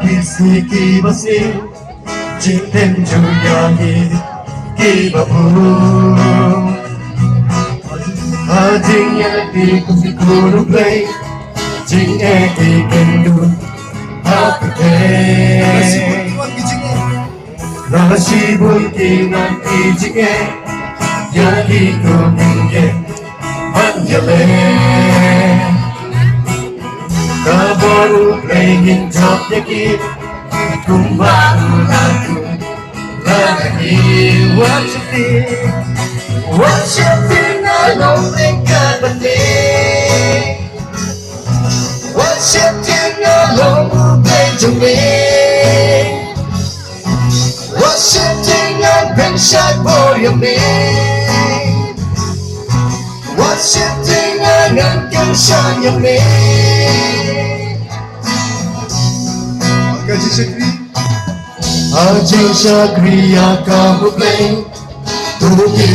kisi kibasi Jiten juyahi kibabu Jing di kumikuru play Jing di kendu Hakute Nasibun kinan ijinge Yagi kuminge Manjale Kaboru playing job yaki Kumbaru lagu Lagi what you think I don't think I believe What you think I don't play to me What you think I've been shy for your me What you think I can shine your me Ajay Shakriya kamu play Tuhi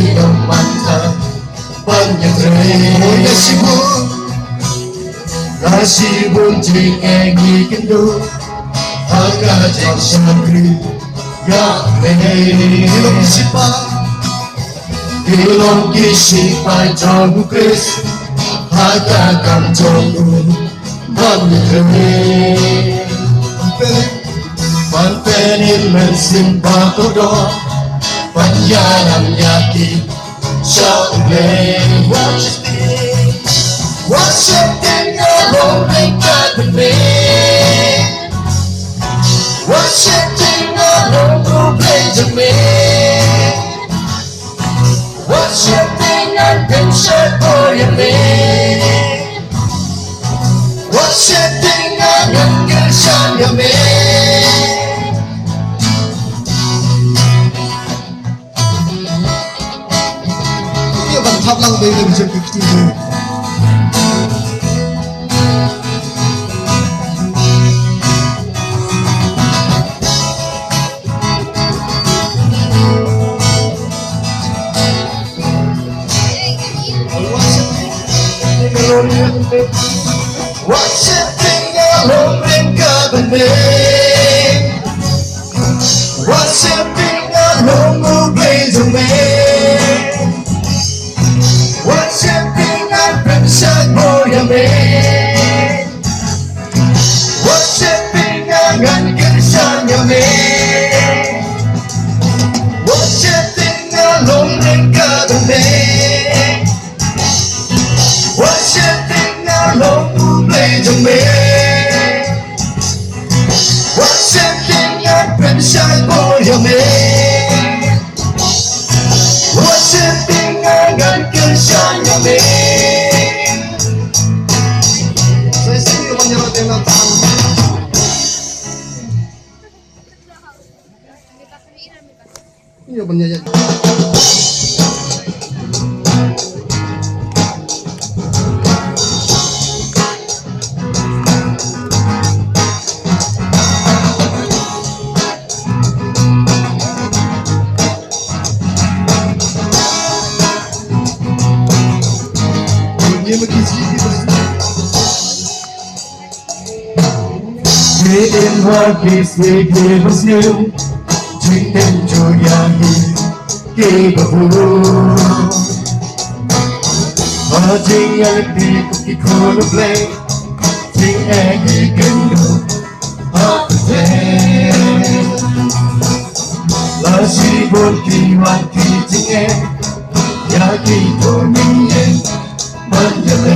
manta Panyagray Nasibun jingengi kendu Ajay Shakriya play Ilong kisipai jagu kris Hata kam jagu Panyagray Pantenin mensimpa kodo Panjalan yaki Shatei What you think alone ain't got to be What you think alone will play to me What you think I can share for you me What you think I can shine you me Thắp lăng đây là một cái gì What you think alone ain't got a name What you think alone will blaze a man What you think I've been shot for your man What you think I can shine your man What you think alone ain't got a name What you think alone will blaze a man What you think I've been shot for your man What you think I can shine your man Saya sendiri menyerah dengan tangan Iya penyanyi In her peace we give us new Drink and joy give a fool Jing A.L.K cookie corner play Jing A.L.K can do half the day La si bon ki wan ki jing A Ya ki to ning A Man ya le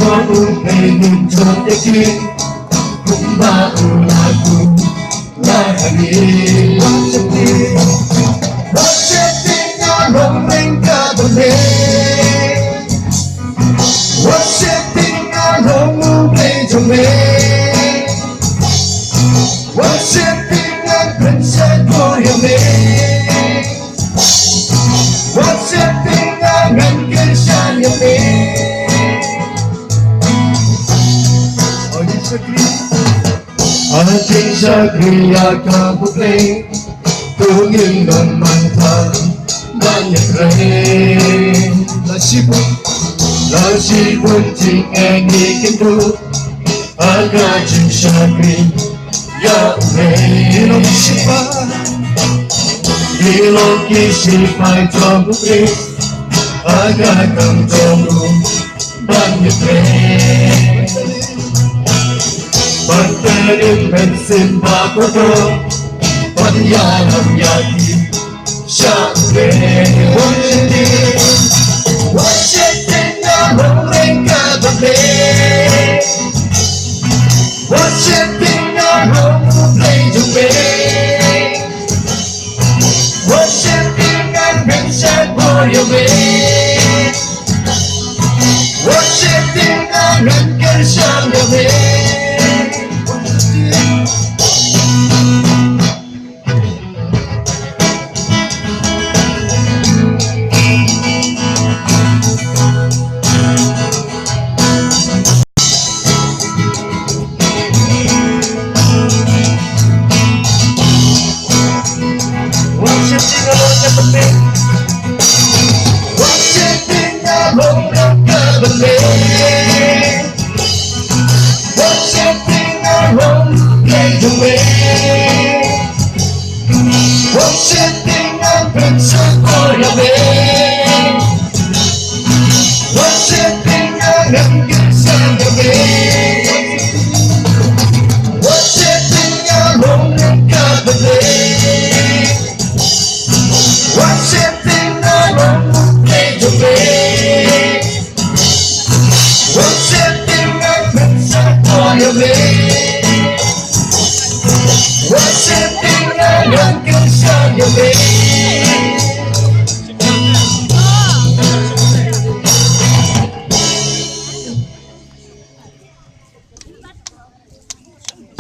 Kamu pengen jodoh Kumbaru lagu lagi What you think alone ain't got a name What you think alone will play to me What you think I can shine for your man What you think I can shine your man Ajay Shakriya kamu play Tungin dan mantan banyak rain Nasibun jing engi kendu Agajin Shakri Yahweh Iloki Shipai Togukri Agakam Togu Banyakre Bhaktarim Bensim Bakoto Panyalam Yaki Shakri Worshiping the Holy God of Day Worshiping our home who plays away Worshiping and worship for your way Worshiping and worship your way Worshiping alone at the bed Worshiping alone at the bed Worshiping alone plays away Worshiping and worship for your way Worshiping and worship your way Worshiping alone at the bed Worshiping alone plays away Worshiping and worship for your way Worshiping and worship your way